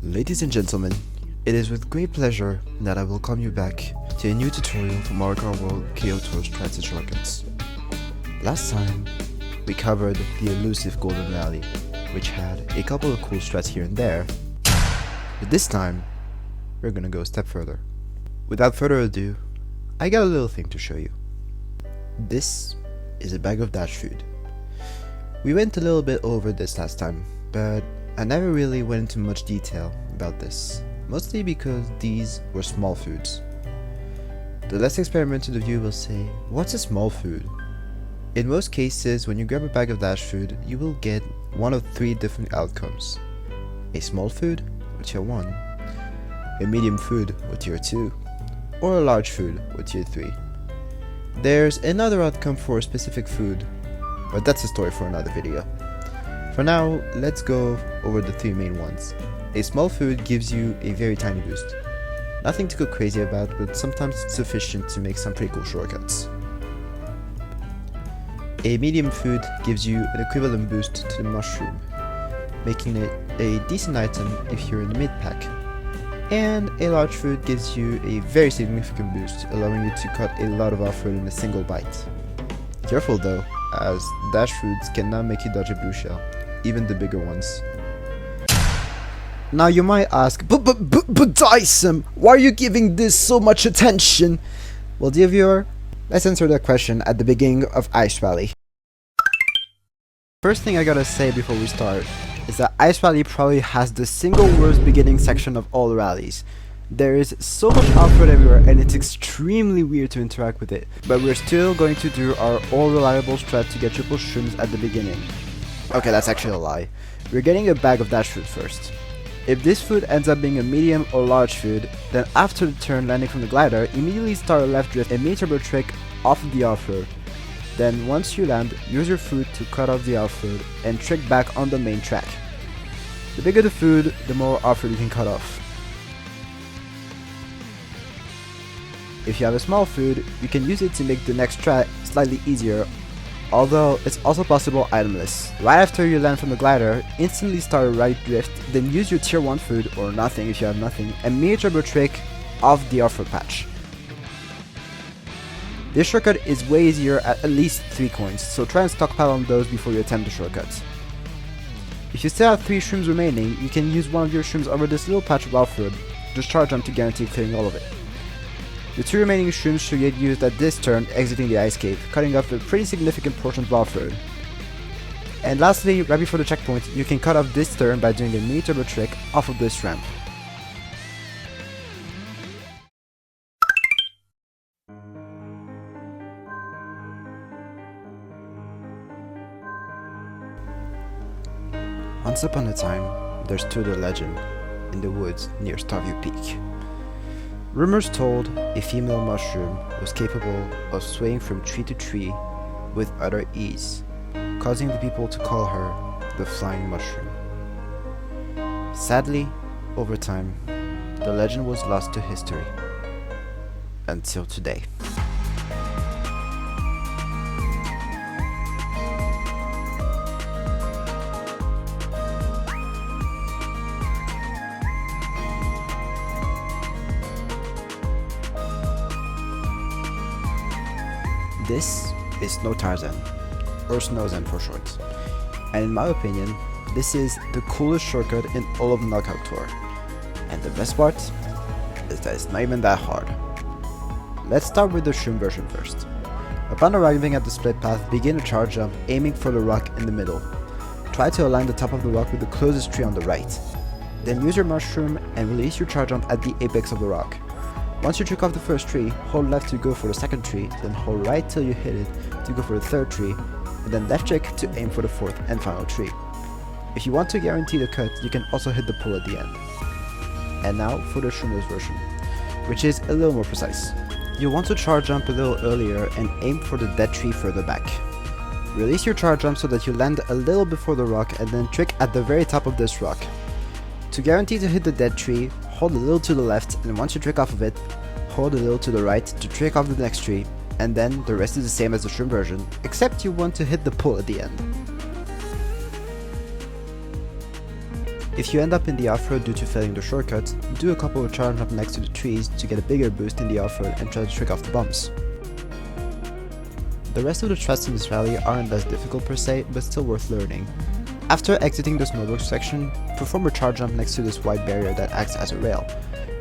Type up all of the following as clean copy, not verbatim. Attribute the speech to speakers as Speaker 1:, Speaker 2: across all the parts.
Speaker 1: Ladies and gentlemen, it is with great pleasure that I welcome you back to a new tutorial from our World Kyoto's Transit Shortcuts. Last time, we covered the elusive Golden Valley, which had a couple of cool strats here and there, but this time, we're gonna go a step further. Without further ado, I got a little thing to show you. This is a bag of dash food. We went a little bit over this last time, but I never really went into much detail about this, mostly because these were small foods. The less experimented of you will say, what's a small food? In most cases, when you grab a bag of dash food, you will get one of three different outcomes. A small food with tier 1, a medium food with tier 2, or a large food with tier 3. There's another outcome for a specific food, but that's a story for another video. For now, let's go over the three main ones. A small food gives you a very tiny boost. Nothing to go crazy about, but sometimes it's sufficient to make some pretty cool shortcuts. A medium food gives you an equivalent boost to the mushroom, making it a decent item if you're in the mid pack. And a large food gives you a very significant boost, allowing you to cut a lot of off-road in a single bite. Careful though, as dash foods cannot make you dodge a blue shell, even the bigger ones. Now you might ask, but Dyson, why are you giving this so much attention? Well, dear viewer, let's answer that question at the beginning of Ice Valley. First thing I gotta say before we start is that Ice Valley probably has the single worst beginning section of all the rallies. There is so much off-road everywhere and it's extremely weird to interact with it, but we're still going to do our all-reliable strat to get triple shrooms at the beginning. Okay, that's actually a lie. We're getting a bag of dash food first. If this food ends up being a medium or large food, then after the turn landing from the glider, immediately start a left drift and mini turbo trick off of the off-road. Then once you land, use your food to cut off the off-road and trick back on the main track. The bigger the food, the more off-road you can cut off. If you have a small food, you can use it to make the next strat slightly easier, although it's also possible itemless. Right after you land from the glider, instantly start a right drift, then use your tier 1 food, or nothing if you have nothing, and mini turbo trick off the off-road patch. This shortcut is way easier at least 3 coins, so try and stockpile on those before you attempt the shortcut. If you still have 3 shrooms remaining, you can use one of your shrooms over this little patch of off-road, just charge jump to guarantee clearing all of it. The 2 remaining shrooms should get used at this turn exiting the ice cave, cutting off a pretty significant portion of off-road. And lastly, right before the checkpoint, you can cut off this turn by doing a mini turbo trick off of this ramp. Once upon a time, there stood a legend in the woods near Starview Peak. Rumors told a female mushroom was capable of swaying from tree to tree with utter ease, causing the people to call her the Flying Mushroom. Sadly, over time, the legend was lost to history, until today. This is Snow Tarzen, or Snowzen for short, and in my opinion, this is the coolest shortcut in all of Knockout Tour, and the best part is that it's not even that hard. Let's start with the shroom version first. Upon arriving at the split path, begin a charge jump aiming for the rock in the middle. Try to align the top of the rock with the closest tree on the right. Then use your mushroom and release your charge jump at the apex of the rock. Once you trick off the first tree, hold left to go for the second tree, then hold right till you hit it to go for the third tree, and then left trick to aim for the fourth and final tree. If you want to guarantee the cut, you can also hit the pull at the end. And now for the shroomless version, which is a little more precise. You'll want to charge jump a little earlier and aim for the dead tree further back. Release your charge jump so that you land a little before the rock and then trick at the very top of this rock. To guarantee to hit the dead tree, hold a little to the left, and once you trick off of it, hold a little to the right to trick off the next tree, and then the rest is the same as the shroom version, except you want to hit the pull at the end. If you end up in the off-road due to failing the shortcut, do a couple of charge jumps next to the trees to get a bigger boost in the off-road and try to trick off the bumps. The rest of the thrusts in this rally aren't as difficult per se, but still worth learning. After exiting the snowboard section, perform a charge jump next to this wide barrier that acts as a rail.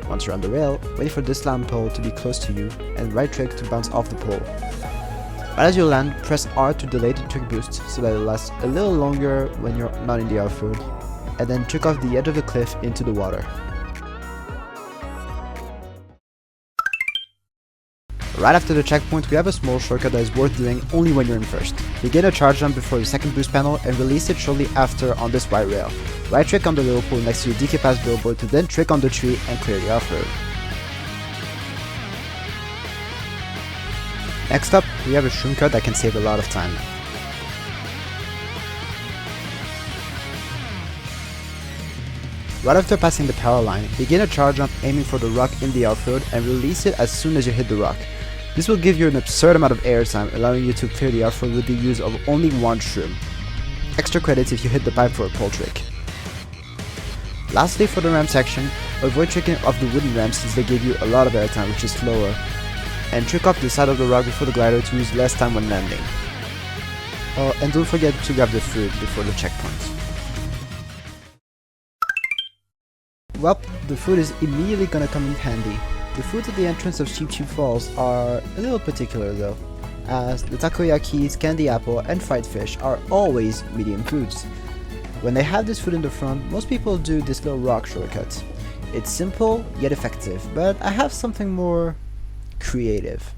Speaker 1: Once you're on the rail, wait for this land pole to be close to you, and right trick to bounce off the pole. Right as you land, press R to delay the trick boost so that it lasts a little longer when you're not in the off-road, and then trick off the edge of the cliff into the water. Right after the checkpoint, we have a small shortcut that is worth doing only when you're in first. Begin a charge jump before the second boost panel and release it shortly after on this white rail. Right trick on the little pool next to your DK Pass billboard to then trick on the tree and clear the off-road. Next up, we have a shroom cut that can save a lot of time. Right after passing the power line, begin a charge jump aiming for the rock in the off-road and release it as soon as you hit the rock. This will give you an absurd amount of air time, allowing you to clear the off-road with the use of only one shroom. Extra credits if you hit the pipe for a pole trick. Lastly, for the ramp section, avoid tricking off the wooden ramps since they give you a lot of air time, which is slower, and trick off the side of the rock before the glider to use less time when landing. Oh, and don't forget to grab the fruit before the checkpoint. Well, the food is immediately gonna come in handy. The foods at the entrance of Chimchi Falls are a little particular though, as the takoyakis, candy apple, and fried fish are always medium foods. When they have this food in the front, most people do this little rock shortcut. It's simple yet effective, but I have something more creative.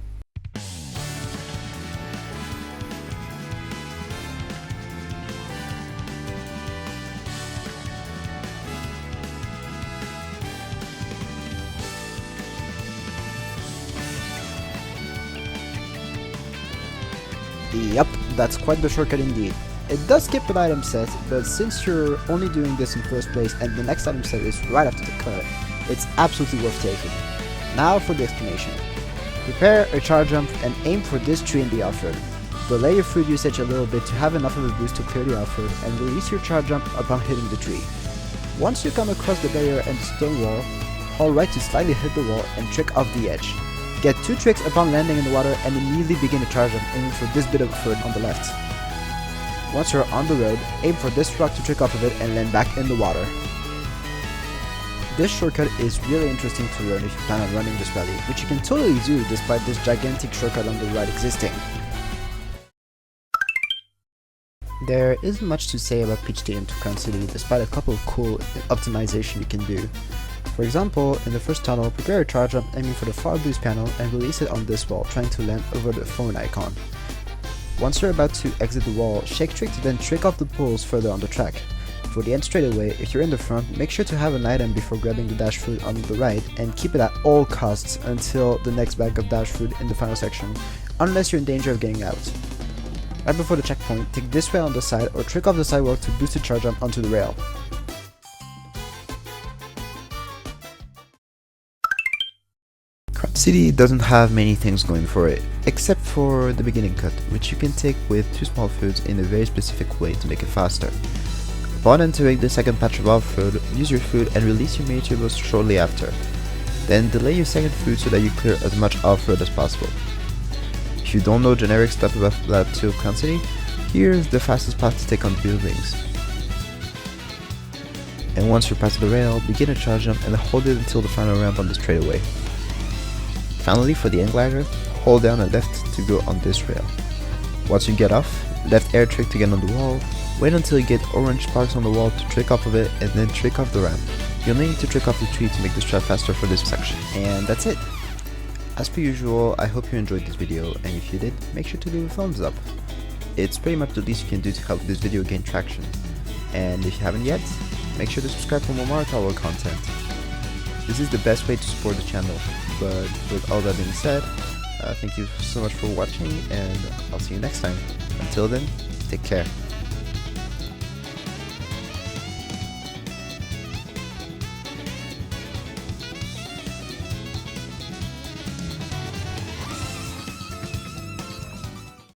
Speaker 1: Yep, that's quite the shortcut indeed. It does skip an item set, but since you're only doing this in first place and the next item set is right after the cut, it's absolutely worth taking. Now for the explanation. Prepare a charge jump and aim for this tree in the off-road. Delay your food usage a little bit to have enough of a boost to clear the off-road and release your charge jump upon hitting the tree. Once you come across the barrier and the stone wall, hold right to slightly hit the wall and trick off the edge. Get 2 tricks upon landing in the water and immediately begin a charge jump aiming for this bit of foot on the left. Once you're on the road, aim for this rock to trick off of it and land back in the water. This shortcut is really interesting to learn if you plan on running this rally, which you can totally do despite this gigantic shortcut on the right existing. There isn't much to say about Peach Stadium to Crown City despite a couple of cool optimization you can do. For example, in the first tunnel, prepare a charge jump aiming for the far boost panel and release it on this wall, trying to land over the phone icon. Once you're about to exit the wall, shake trick to then trick off the poles further on the track. For the end straightaway, if you're in the front, make sure to have an item before grabbing the dash food on the right and keep it at all costs until the next bag of dash food in the final section, unless you're in danger of getting out. Right before the checkpoint, take this rail on the side or trick off the sidewalk to boost the charge jump onto the rail. Kart City doesn't have many things going for it, except for the beginning cut, which you can take with 2 small foods in a very specific way to make it faster. Upon entering the second patch of off-road, use your food and release your miniature boost shortly after. Then delay your second food so that you clear as much off-road as possible. If you don't know generic stuff about Plateau Kart City, here's the fastest path to take on buildings. And once you're past the rail, begin a charge jump and hold it until the final ramp on the straightaway. Finally, for the end glider, hold down and left to go on this rail. Once you get off, left air trick to get on the wall, wait until you get orange sparks on the wall to trick off of it and then trick off the ramp. You'll need to trick off the tree to make this strat faster for this section. And that's it! As per usual, I hope you enjoyed this video, and if you did, make sure to leave a thumbs up. It's pretty much the least you can do to help this video gain traction. And if you haven't yet, make sure to subscribe for more Mario Kart World content. This is the best way to support the channel, but with all that being said, thank you so much for watching, and I'll see you next time. Until then, take care.